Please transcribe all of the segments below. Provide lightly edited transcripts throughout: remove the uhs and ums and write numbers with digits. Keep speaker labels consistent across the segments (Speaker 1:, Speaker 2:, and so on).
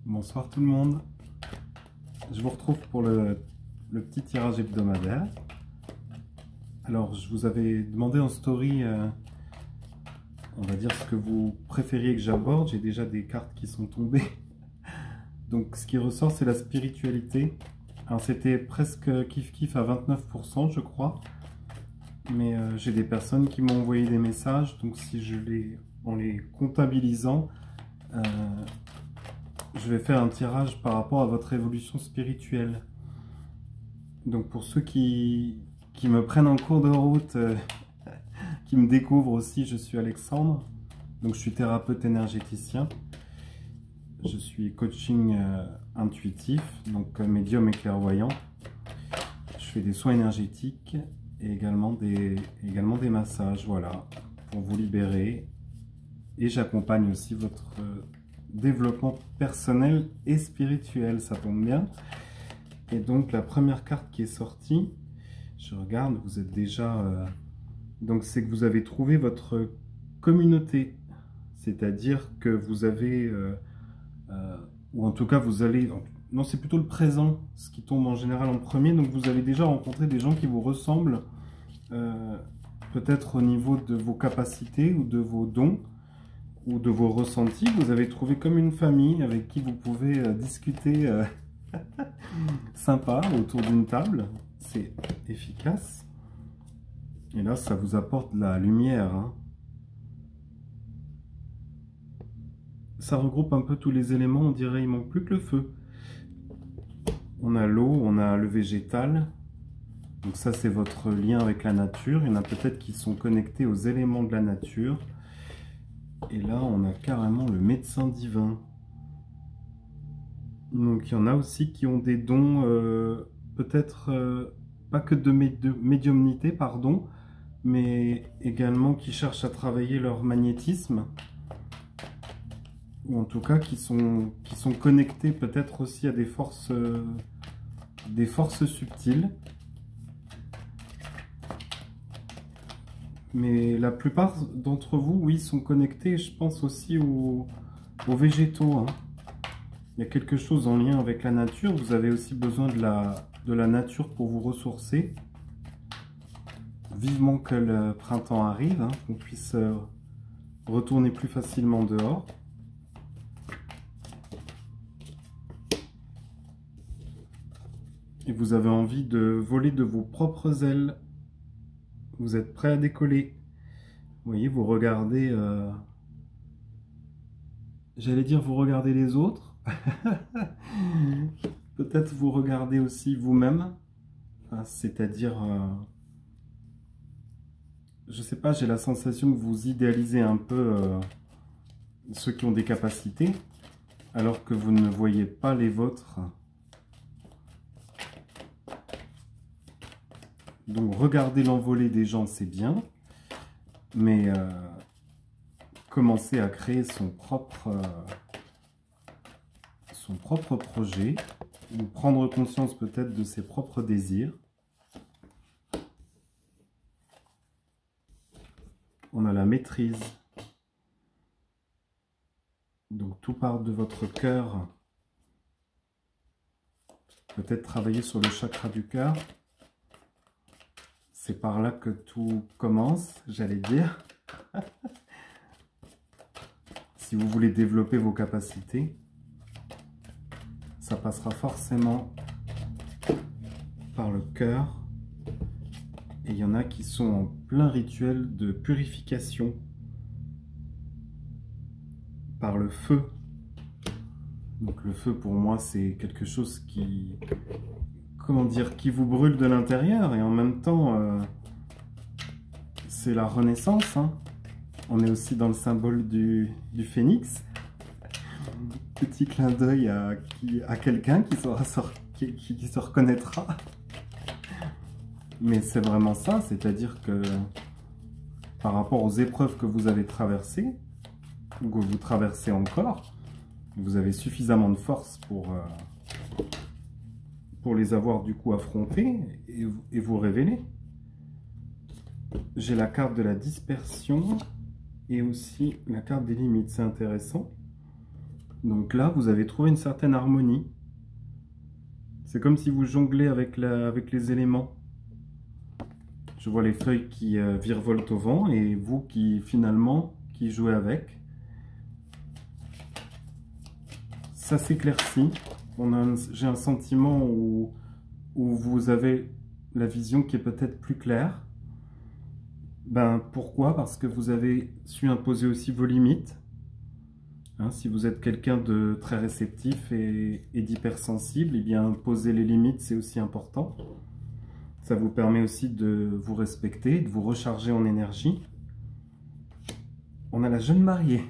Speaker 1: Bonsoir tout le monde. Je vous retrouve pour le petit tirage hebdomadaire. Alors, je vous avais demandé en story, on va dire ce que vous préfériez que j'aborde. J'ai déjà des cartes qui sont tombées. Donc, ce qui ressort, c'est la spiritualité. Alors, c'était presque kiff-kiff à 29%, je crois. Mais j'ai des personnes qui m'ont envoyé des messages. Donc, si en les comptabilisant, je vais faire un tirage par rapport à votre évolution spirituelle. Donc pour ceux qui me prennent en cours de route, qui me découvrent aussi, je suis Alexandre. Donc je suis thérapeute énergéticien. Je suis coaching intuitif, donc médium et clairvoyant. Je fais des soins énergétiques et également des massages, voilà, pour vous libérer. Et j'accompagne aussi votre développement personnel et spirituel, ça tombe bien. Et donc la première carte qui est sortie, je regarde, vous êtes déjà... donc c'est que vous avez trouvé votre communauté, c'est-à-dire que vous avez... ou en tout cas vous allez... Non, c'est plutôt le présent, ce qui tombe en général en premier. Donc vous avez déjà rencontré des gens qui vous ressemblent, peut-être au niveau de vos capacités ou de vos dons, ou de vos ressentis. Vous avez trouvé comme une famille avec qui vous pouvez discuter sympa autour d'une table. C'est efficace. Et là, ça vous apporte de la lumière, hein. Ça regroupe un peu tous les éléments. On dirait il manque plus que le feu. On a l'eau, on a le végétal. Donc ça, c'est votre lien avec la nature. Il y en a peut-être qui sont connectés aux éléments de la nature. Et là, on a carrément le médecin divin. Donc, il y en a aussi qui ont des dons, peut-être pas que de médiumnité, pardon, mais également qui cherchent à travailler leur magnétisme. Ou en tout cas, qui sont connectés peut-être aussi à des forces subtiles. Mais la plupart d'entre vous, oui, sont connectés, je pense aussi aux végétaux, hein. Il y a quelque chose en lien avec la nature. Vous avez aussi besoin de la nature pour vous ressourcer. Vivement que le printemps arrive, hein, qu'on puisse retourner plus facilement dehors. Et vous avez envie de voler de vos propres ailes. Vous êtes prêt à décoller. Vous voyez, vous regardez... J'allais dire, vous regardez les autres. Peut-être vous regardez aussi vous-même. C'est-à-dire... je sais pas, j'ai la sensation que vous idéalisez un peu ceux qui ont des capacités, alors que vous ne voyez pas les vôtres. Donc regarder l'envolée des gens, c'est bien, mais commencer à créer son propre projet, ou prendre conscience peut-être de ses propres désirs. On a la maîtrise. Donc tout part de votre cœur. Peut-être travailler sur le chakra du cœur. C'est par là que tout commence, j'allais dire. Si vous voulez développer vos capacités, ça passera forcément par le cœur. Et il y en a qui sont en plein rituel de purification par le feu. Donc le feu, pour moi, c'est quelque chose qui... Comment dire, qui vous brûle de l'intérieur, et en même temps, c'est la renaissance, hein. On est aussi dans le symbole du phénix. Petit clin d'œil à quelqu'un qui se reconnaîtra. Mais c'est vraiment ça, c'est-à-dire que par rapport aux épreuves que vous avez traversées, ou que vous traversez encore, vous avez suffisamment de force pour les avoir du coup affrontés et vous révéler. J'ai la carte de la dispersion et aussi la carte des limites, c'est intéressant. Donc là, vous avez trouvé une certaine harmonie. C'est comme si vous jonglez avec les éléments. Je vois les feuilles qui virevoltent au vent et vous qui qui jouez avec. Ça s'éclaircit. J'ai un sentiment où vous avez la vision qui est peut-être plus claire. Ben, pourquoi? Parce que vous avez su imposer aussi vos limites. Hein, si vous êtes quelqu'un de très réceptif et d'hypersensible, eh bien, poser les limites, c'est aussi important. Ça vous permet aussi de vous respecter, de vous recharger en énergie. On a la jeune mariée.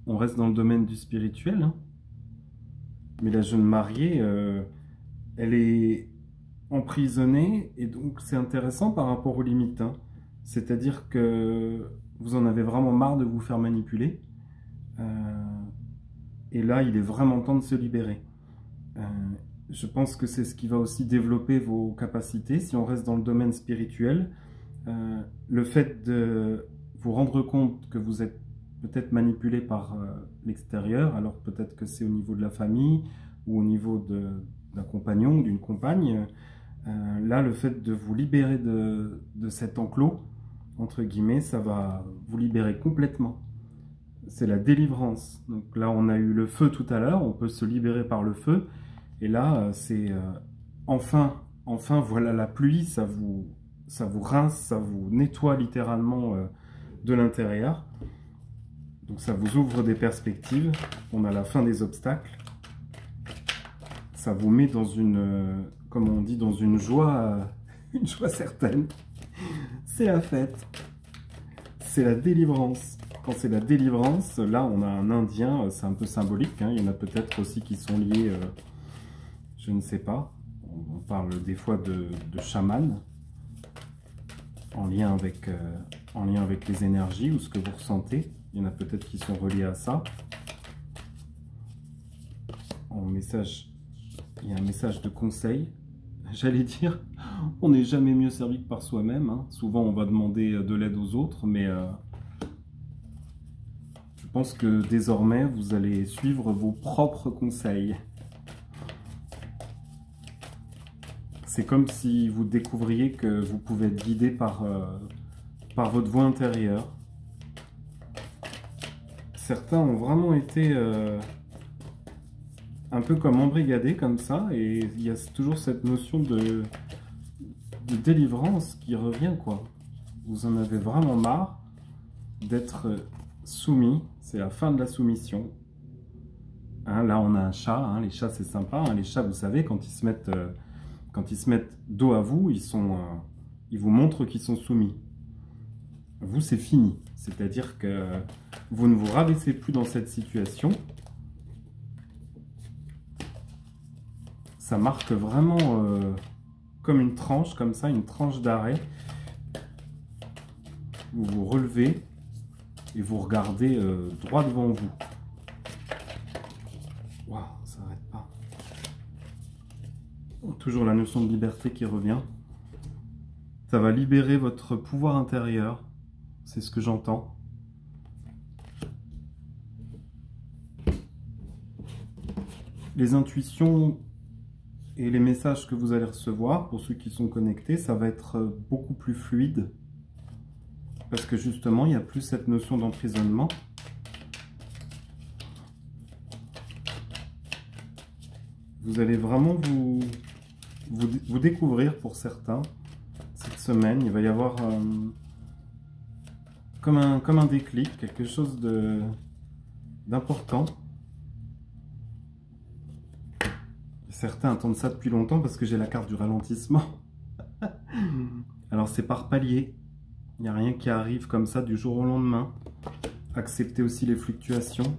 Speaker 1: On reste dans le domaine du spirituel, hein. Mais la jeune mariée, elle est emprisonnée, et donc c'est intéressant par rapport aux limites, hein. C'est-à-dire que vous en avez vraiment marre de vous faire manipuler. Et là, il est vraiment temps de se libérer. Je pense que c'est ce qui va aussi développer vos capacités. Si on reste dans le domaine spirituel, le fait de vous rendre compte que vous êtes peut-être manipulé par l'extérieur, alors peut-être que c'est au niveau de la famille ou au niveau d'un compagnon ou d'une compagne, là, le fait de vous libérer de cet enclos, entre guillemets, ça va vous libérer complètement. C'est la délivrance. Donc là, on a eu le feu tout à l'heure, on peut se libérer par le feu. Et là, c'est enfin, voilà la pluie, ça vous rince, ça vous nettoie littéralement de l'intérieur. Donc ça vous ouvre des perspectives. On a la fin des obstacles. Ça vous met dans une, comme on dit, dans une joie certaine. C'est la fête. C'est la délivrance. Quand c'est la délivrance, là on a un Indien, c'est un peu symbolique, hein. Il y en a peut-être aussi qui sont liés, je ne sais pas, on parle des fois de chaman, en lien avec les énergies ou ce que vous ressentez. Il y en a peut-être qui sont reliés à ça. En message, il y a un message de conseil. J'allais dire, on n'est jamais mieux servi que par soi-même, hein. Souvent on va demander de l'aide aux autres, mais je pense que désormais vous allez suivre vos propres conseils. C'est comme si vous découvriez que vous pouvez être guidé par votre voix intérieure. Certains ont vraiment été un peu comme embrigadés comme ça, et il y a toujours cette notion de délivrance qui revient, quoi. Vous en avez vraiment marre d'être soumis, c'est la fin de la soumission. Hein, là on a un chat, hein, les chats c'est sympa, hein, les chats vous savez quand ils se mettent dos à vous, ils vous montrent qu'ils sont soumis. Vous c'est fini, c'est-à-dire que vous ne vous rabaissez plus dans cette situation. Ça marque vraiment comme une tranche, comme ça, une tranche d'arrêt. Vous vous relevez et vous regardez droit devant vous. Waouh, ça n'arrête pas. Toujours la notion de liberté qui revient. Ça va libérer votre pouvoir intérieur. C'est ce que j'entends. Les intuitions et les messages que vous allez recevoir, pour ceux qui sont connectés, ça va être beaucoup plus fluide. Parce que justement, il n'y a plus cette notion d'emprisonnement. Vous allez vraiment vous découvrir pour certains. Cette semaine, il va y avoir comme un déclic, quelque chose d'important. Certains attendent ça depuis longtemps parce que j'ai la carte du ralentissement. Alors c'est par palier. Il n'y a rien qui arrive comme ça du jour au lendemain. Acceptez aussi les fluctuations.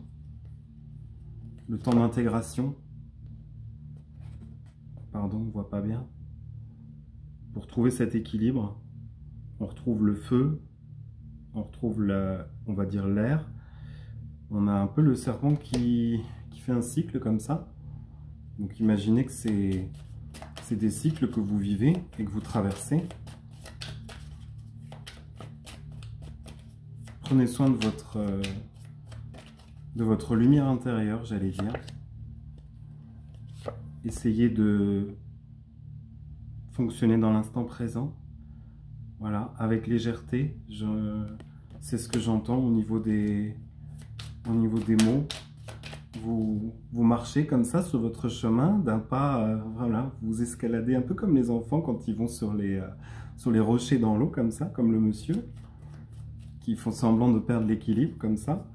Speaker 1: Le temps d'intégration. Pardon, on ne voit pas bien. Pour trouver cet équilibre, on retrouve le feu, on retrouve on va dire l'air. On a un peu le serpent qui fait un cycle comme ça. Donc imaginez que c'est des cycles que vous vivez et que vous traversez. Prenez soin de de votre lumière intérieure, j'allais dire. Essayez de fonctionner dans l'instant présent. Voilà, avec légèreté. C'est ce que j'entends au niveau des mots. Vous marchez comme ça sur votre chemin, d'un pas, voilà, vous escaladez un peu comme les enfants quand ils vont sur les rochers dans l'eau, comme ça, comme le monsieur, qui font semblant de perdre l'équilibre, comme ça.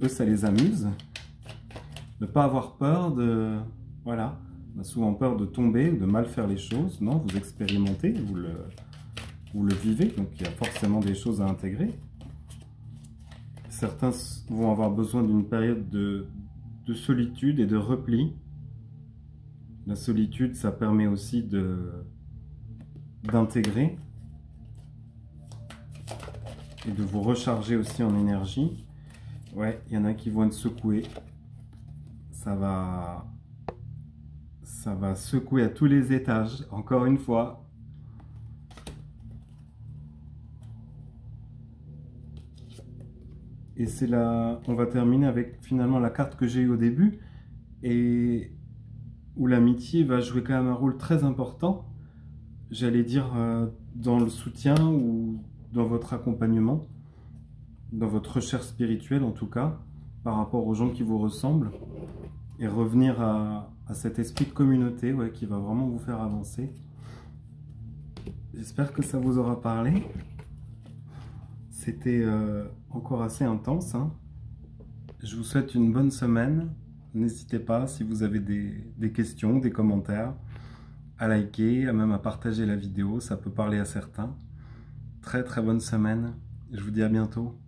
Speaker 1: Eux, ça les amuse. Ne pas avoir peur de... Voilà, on a souvent peur de tomber ou de mal faire les choses. Non, vous expérimentez, vous le vivez, donc il y a forcément des choses à intégrer. Certains vont avoir besoin d'une période de solitude et de repli. La solitude, ça permet aussi d'intégrer et de vous recharger aussi en énergie. Ouais, il y en a qui vont être secoués. Ça va secouer à tous les étages, encore une fois. Et c'est là, on va terminer avec finalement la carte que j'ai eue au début et où l'amitié va jouer quand même un rôle très important, j'allais dire dans le soutien ou dans votre accompagnement, dans votre recherche spirituelle en tout cas, par rapport aux gens qui vous ressemblent, et revenir à cet esprit de communauté, ouais, qui va vraiment vous faire avancer. J'espère que ça vous aura parlé. C'était encore assez intense, hein. Je vous souhaite une bonne semaine. N'hésitez pas, si vous avez des questions, des commentaires, à liker, même à partager la vidéo. Ça peut parler à certains. Très très bonne semaine. Je vous dis à bientôt.